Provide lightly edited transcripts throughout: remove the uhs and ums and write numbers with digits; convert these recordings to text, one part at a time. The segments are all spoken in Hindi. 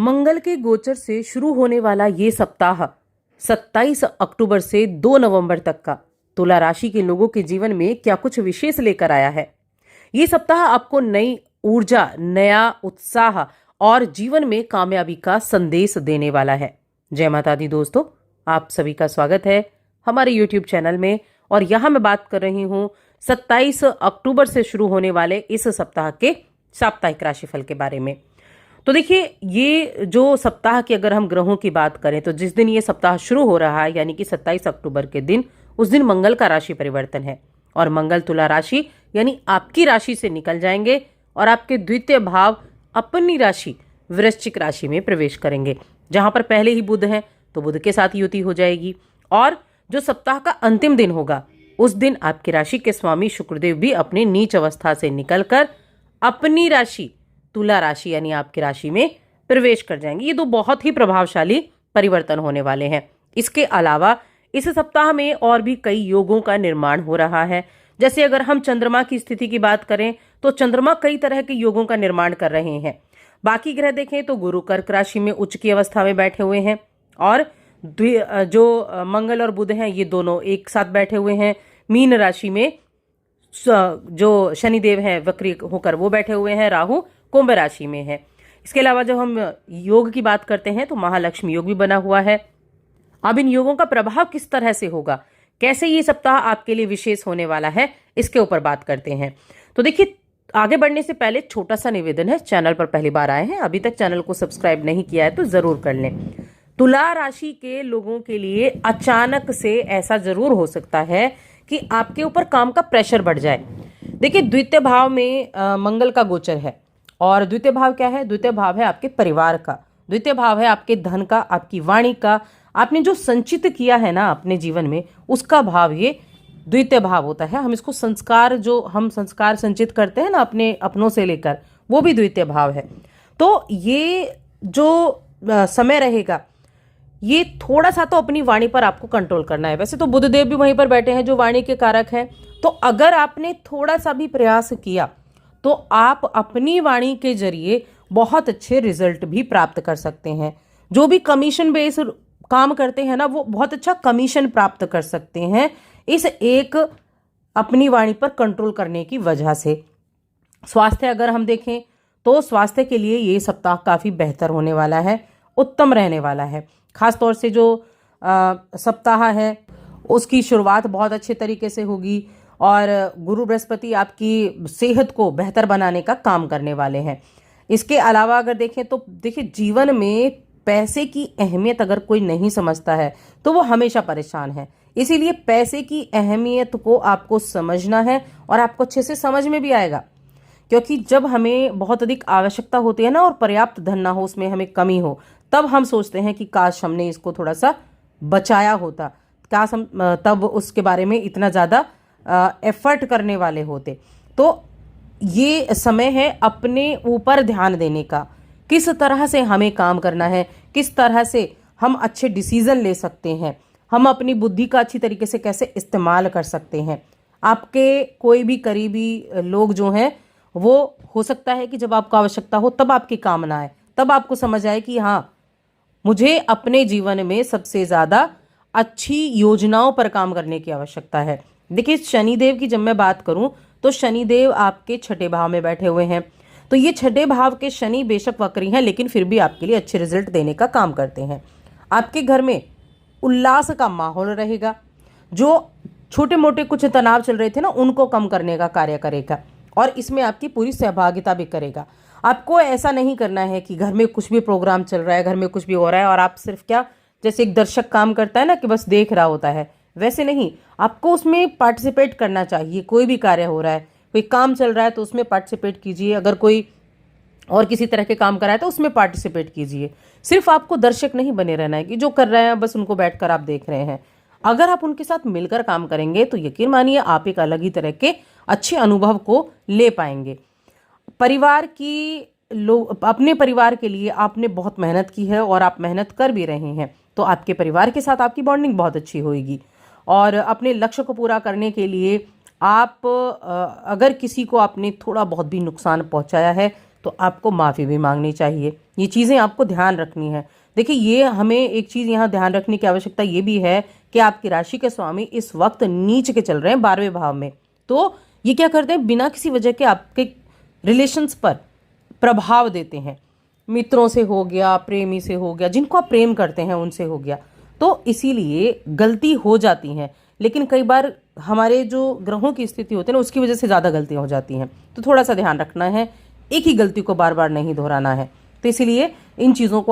मंगल के गोचर से शुरू होने वाला ये सप्ताह 27 अक्टूबर से 2 नवंबर तक का तुला राशि के लोगों के जीवन में क्या कुछ विशेष लेकर आया है। ये सप्ताह आपको नई ऊर्जा, नया उत्साह और जीवन में कामयाबी का संदेश देने वाला है। जय माता दी दोस्तों, आप सभी का स्वागत है हमारे YouTube चैनल में। और यहाँ मैं बात कर रही हूँ 27 अक्टूबर से शुरू होने वाले इस सप्ताह के साप्ताहिक राशिफल के बारे में। तो देखिए, ये जो सप्ताह की अगर हम ग्रहों की बात करें तो जिस दिन ये सप्ताह शुरू हो रहा है यानी कि 27 अक्टूबर के दिन, उस दिन मंगल का राशि परिवर्तन है और मंगल तुला राशि यानी आपकी राशि से निकल जाएंगे और आपके द्वितीय भाव अपनी राशि वृश्चिक राशि में प्रवेश करेंगे, जहां पर पहले ही बुध है तो बुध के साथ युति हो जाएगी। और जो सप्ताह का अंतिम दिन होगा उस दिन आपकी राशि के स्वामी शुक्रदेव भी अपनी नीच अवस्था से निकलकर अपनी राशि तुला राशि यानी आपकी राशि में प्रवेश कर जाएंगे। ये दो बहुत ही प्रभावशाली परिवर्तन होने वाले हैं। इसके अलावा इस सप्ताह में और भी कई योगों का निर्माण हो रहा है। जैसे अगर हम चंद्रमा की स्थिति की बात करें तो चंद्रमा कई तरह के योगों का निर्माण कर रहे हैं। बाकी ग्रह देखें तो गुरु कर्क राशि में उच्च की अवस्था में बैठे हुए हैं और जो मंगल और बुध हैं ये दोनों एक साथ बैठे हुए हैं। मीन राशि में जो शनिदेव हैं वक्री होकर वो बैठे हुए हैं, राहु कुंभ राशि में है। इसके अलावा जब हम योग की बात करते हैं तो महालक्ष्मी योग भी बना हुआ है। अब इन योगों का प्रभाव किस तरह से होगा, कैसे ये सप्ताह आपके लिए विशेष होने वाला है, इसके ऊपर बात करते हैं। तो देखिए, आगे बढ़ने से पहले छोटा सा निवेदन है, चैनल पर पहली बार आए हैं, अभी तक चैनल को सब्सक्राइब नहीं किया है तो जरूर कर लें। तुला राशि के लोगों के लिए अचानक से ऐसा जरूर हो सकता है कि आपके ऊपर काम का प्रेशर बढ़ जाए। देखिए, द्वितीय भाव में मंगल का गोचर है और द्वितीय भाव क्या है? द्वितीय भाव है आपके परिवार का, द्वितीय भाव है आपके धन का, आपकी वाणी का, आपने जो संचित किया है ना अपने जीवन में उसका भाव ये द्वितीय भाव होता है। हम इसको संस्कार, जो हम संस्कार संचित करते हैं ना अपने अपनों से लेकर, वो भी द्वितीय भाव है। तो ये जो समय रहेगा ये थोड़ा सा तो अपनी वाणी पर आपको कंट्रोल करना है। वैसे तो बुधदेव भी वहीं पर बैठे हैं जो वाणी के कारक हैं, तो अगर आपने थोड़ा सा भी प्रयास किया तो आप अपनी वाणी के जरिए बहुत अच्छे रिजल्ट भी प्राप्त कर सकते हैं। जो भी कमीशन बेस काम करते हैं ना वो बहुत अच्छा कमीशन प्राप्त कर सकते हैं इस एक अपनी वाणी पर कंट्रोल करने की वजह से। स्वास्थ्य अगर हम देखें तो स्वास्थ्य के लिए ये सप्ताह काफ़ी बेहतर होने वाला है, उत्तम रहने वाला है। खास तौर से जो सप्ताह है उसकी शुरुआत बहुत अच्छे तरीके से होगी और गुरु बृहस्पति आपकी सेहत को बेहतर बनाने का काम करने वाले हैं। इसके अलावा अगर देखें तो देखिए, जीवन में पैसे की अहमियत अगर कोई नहीं समझता है तो वो हमेशा परेशान है। इसीलिए पैसे की अहमियत को आपको समझना है और आपको अच्छे से समझ में भी आएगा, क्योंकि जब हमें बहुत अधिक आवश्यकता होती है ना और पर्याप्त धन ना हो, उसमें हमें कमी हो, तब हम सोचते हैं कि काश हमने इसको थोड़ा सा बचाया होता, काश हम तब उसके बारे में इतना ज़्यादा एफर्ट करने वाले होते। तो ये समय है अपने ऊपर ध्यान देने का, किस तरह से हमें काम करना है, किस तरह से हम अच्छे डिसीजन ले सकते हैं, हम अपनी बुद्धि का अच्छी तरीके से कैसे इस्तेमाल कर सकते हैं। आपके कोई भी करीबी लोग जो हैं वो हो सकता है कि जब आपको आवश्यकता हो तब आपकी काम ना आए, तब आपको समझ आए कि हाँ, मुझे अपने जीवन में सबसे ज़्यादा अच्छी योजनाओं पर काम करने की आवश्यकता है। देखिए, शनिदेव की जब मैं बात करूं तो शनिदेव आपके छठे भाव में बैठे हुए हैं। तो ये छठे भाव के शनि बेशक वक्री हैं लेकिन फिर भी आपके लिए अच्छे रिजल्ट देने का काम करते हैं। आपके घर में उल्लास का माहौल रहेगा, जो छोटे मोटे कुछ तनाव चल रहे थे ना उनको कम करने का कार्य करेगा और इसमें आपकी पूरी सहभागिता भी करेगा। आपको ऐसा नहीं करना है कि घर में कुछ भी प्रोग्राम चल रहा है, घर में कुछ भी हो रहा है और आप सिर्फ क्या, जैसे एक दर्शक काम करता है ना कि बस देख रहा होता है, वैसे नहीं, आपको उसमें पार्टिसिपेट करना चाहिए। कोई भी कार्य हो रहा है, कोई काम चल रहा है तो उसमें पार्टिसिपेट कीजिए, अगर कोई और किसी तरह के काम कर रहा है तो उसमें पार्टिसिपेट कीजिए। सिर्फ आपको दर्शक नहीं बने रहना है कि जो कर रहे हैं बस उनको बैठकर आप देख रहे हैं। अगर आप उनके साथ मिलकर काम करेंगे तो यकीन मानिए आप एक अलग ही तरह के अच्छे अनुभव को ले पाएंगे। परिवार की लोग, अपने परिवार के लिए आपने बहुत मेहनत की है और आप मेहनत कर भी रहे हैं, तो आपके परिवार के साथ आपकी बॉन्डिंग बहुत अच्छी होगी और अपने लक्ष्य को पूरा करने के लिए आप अगर किसी को आपने थोड़ा बहुत भी नुकसान पहुंचाया है तो आपको माफ़ी भी मांगनी चाहिए। ये चीज़ें आपको ध्यान रखनी है। देखिए, ये हमें एक चीज़ यहाँ ध्यान रखने की आवश्यकता ये भी है कि आपकी राशि के स्वामी इस वक्त नीच के चल रहे हैं 12वें भाव में। तो ये क्या करते हैं, बिना किसी वजह के आपके रिलेशंस पर प्रभाव देते हैं। मित्रों से हो गया, प्रेमी से हो गया, जिनको आप प्रेम करते हैं उनसे हो गया। तो इसीलिए गलती हो जाती हैं, लेकिन कई बार हमारे जो ग्रहों की स्थिति होती है ना, उसकी वजह से ज़्यादा गलतियां हो जाती हैं। तो थोड़ा सा ध्यान रखना है, एक ही गलती को बार बार नहीं दोहराना है। तो इसीलिए इन चीज़ों को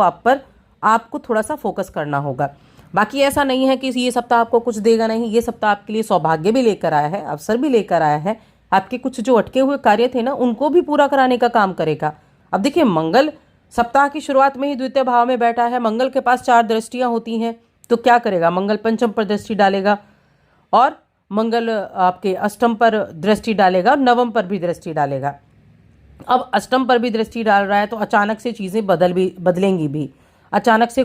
आपको थोड़ा सा फोकस करना होगा। बाकी ऐसा नहीं है कि ये सप्ताह आपको कुछ देगा नहीं। ये सप्ताह आपके लिए सौभाग्य भी लेकर आया है, अवसर भी लेकर आया है। आपके कुछ जो अटके हुए कार्य थे ना, उनको भी पूरा कराने का काम करेगा। अब देखिए, मंगल सप्ताह की शुरुआत में ही द्वितीय भाव में बैठा है। मंगल के पास 4 दृष्टियां होती हैं, तो क्या करेगा, मंगल पंचम पर दृष्टि डालेगा और मंगल आपके अष्टम पर दृष्टि डालेगा और नवम पर भी दृष्टि डालेगा। अब अष्टम पर भी दृष्टि डाल रहा है तो अचानक से चीज़ें बदलेंगी भी। अचानक से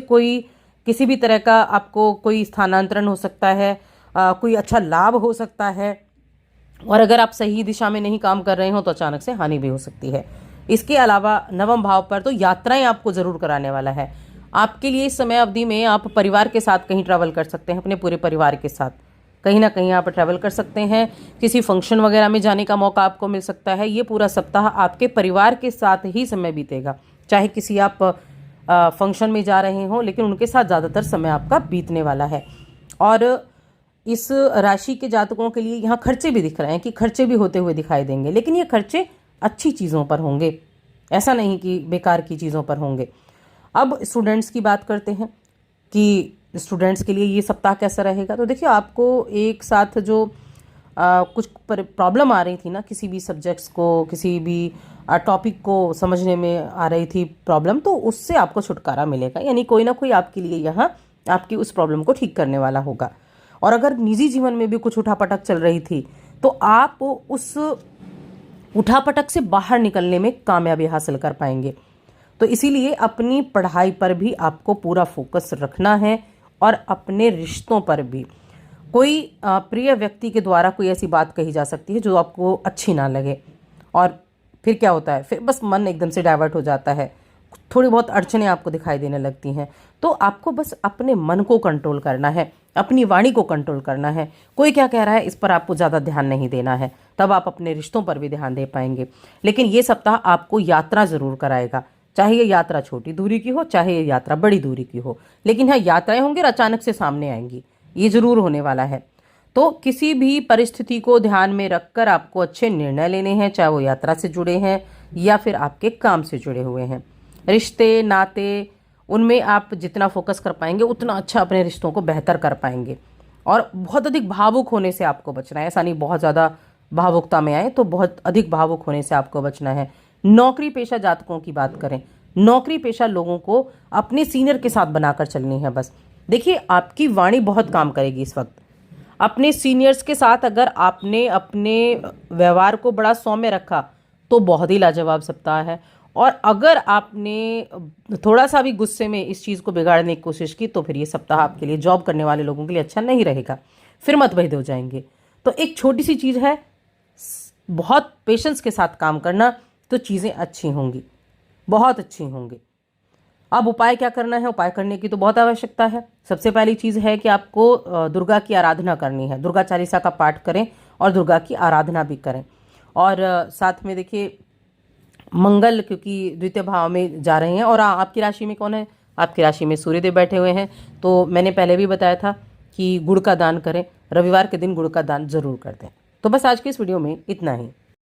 किसी भी तरह का आपको कोई स्थानांतरण हो सकता है, कोई अच्छा लाभ हो सकता है। और अगर आप सही दिशा में नहीं काम कर रहे हो तो अचानक से हानि भी हो सकती है। इसके अलावा नवम भाव पर तो यात्राएं आपको जरूर कराने वाला है। आपके लिए इस समय अवधि में आप परिवार के साथ कहीं ट्रैवल कर सकते हैं, अपने पूरे परिवार के साथ कहीं ना कहीं आप ट्रैवल कर सकते हैं। किसी फंक्शन वगैरह में जाने का मौका आपको मिल सकता है। ये पूरा सप्ताह आपके परिवार के साथ ही समय बीतेगा। चाहे किसी आप फंक्शन में जा रहे हो, लेकिन उनके साथ ज़्यादातर समय आपका बीतने वाला है। और इस राशि के जातकों के लिए यहाँ खर्चे भी दिख रहे हैं कि खर्चे भी होते हुए दिखाई देंगे, लेकिन ये खर्चे अच्छी चीज़ों पर होंगे, ऐसा नहीं कि बेकार की चीज़ों पर होंगे। अब स्टूडेंट्स की बात करते हैं कि स्टूडेंट्स के लिए ये सप्ताह कैसा रहेगा। तो देखिए, आपको एक साथ जो कुछ प्रॉब्लम आ रही थी ना, किसी भी सब्जेक्ट्स को, किसी भी टॉपिक को समझने में आ रही थी प्रॉब्लम, तो उससे आपको छुटकारा मिलेगा। यानी कोई ना कोई आपके लिए यहाँ आपकी उस प्रॉब्लम को ठीक करने वाला होगा। और अगर निजी जीवन में भी कुछ उठापटक चल रही थी तो आप उस उठापटक से बाहर निकलने में कामयाबी हासिल कर पाएंगे। तो इसीलिए अपनी पढ़ाई पर भी आपको पूरा फोकस रखना है और अपने रिश्तों पर भी। कोई प्रिय व्यक्ति के द्वारा कोई ऐसी बात कही जा सकती है जो आपको अच्छी ना लगे, और फिर क्या होता है, फिर बस मन एकदम से डाइवर्ट हो जाता है, थोड़ी बहुत अड़चनें आपको दिखाई देने लगती हैं। तो आपको बस अपने मन को कंट्रोल करना है, अपनी वाणी को कंट्रोल करना है। कोई क्या कह रहा है इस पर आपको ज़्यादा ध्यान नहीं देना है, तब आप अपने रिश्तों पर भी ध्यान दे पाएंगे। लेकिन ये सप्ताह आपको यात्रा ज़रूर कराएगा, चाहे ये यात्रा छोटी दूरी की हो, चाहे ये यात्रा बड़ी दूरी की हो। लेकिन हाँ, यात्राएं होंगी और अचानक से सामने आएंगी, ये ज़रूर होने वाला है। तो किसी भी परिस्थिति को ध्यान में रखकर आपको अच्छे निर्णय लेने हैं, चाहे वो यात्रा से जुड़े हैं या फिर आपके काम से जुड़े हुए हैं। रिश्ते नाते, उनमें आप जितना फोकस कर पाएंगे उतना अच्छा अपने रिश्तों को बेहतर कर पाएंगे। और बहुत अधिक भावुक होने से आपको बचना है। ऐसा नहीं बहुत ज़्यादा भावुकता में आए, तो बहुत अधिक भावुक होने से आपको बचना है। नौकरी पेशा जातकों की बात करें, नौकरी पेशा लोगों को अपने सीनियर के साथ बनाकर चलनी है बस। देखिए, आपकी वाणी बहुत काम करेगी इस वक्त। अपने सीनियर्स के साथ अगर आपने अपने व्यवहार को बड़ा सौम्य रखा तो बहुत ही लाजवाब सप्ताह है। और अगर आपने थोड़ा सा भी गुस्से में इस चीज़ को बिगाड़ने की कोशिश की तो फिर ये सप्ताह आपके लिए, जॉब करने वाले लोगों के लिए अच्छा नहीं रहेगा, फिर मतभेद हो जाएंगे। तो एक छोटी सी चीज़ है, बहुत पेशेंस के साथ काम करना, तो चीज़ें अच्छी होंगी, बहुत अच्छी होंगी। अब उपाय क्या करना है, उपाय करने की तो बहुत आवश्यकता है। सबसे पहली चीज़ है कि आपको दुर्गा की आराधना करनी है। दुर्गा चालीसा का पाठ करें और दुर्गा की आराधना भी करें। और साथ में देखिए, मंगल क्योंकि द्वितीय भाव में जा रहे हैं और आपकी राशि में कौन है, आपकी राशि में सूर्यदेव बैठे हुए हैं। तो मैंने पहले भी बताया था कि गुड़ का दान करें, रविवार के दिन गुड़ का दान जरूर कर दें। तो बस आज की इस वीडियो में इतना ही।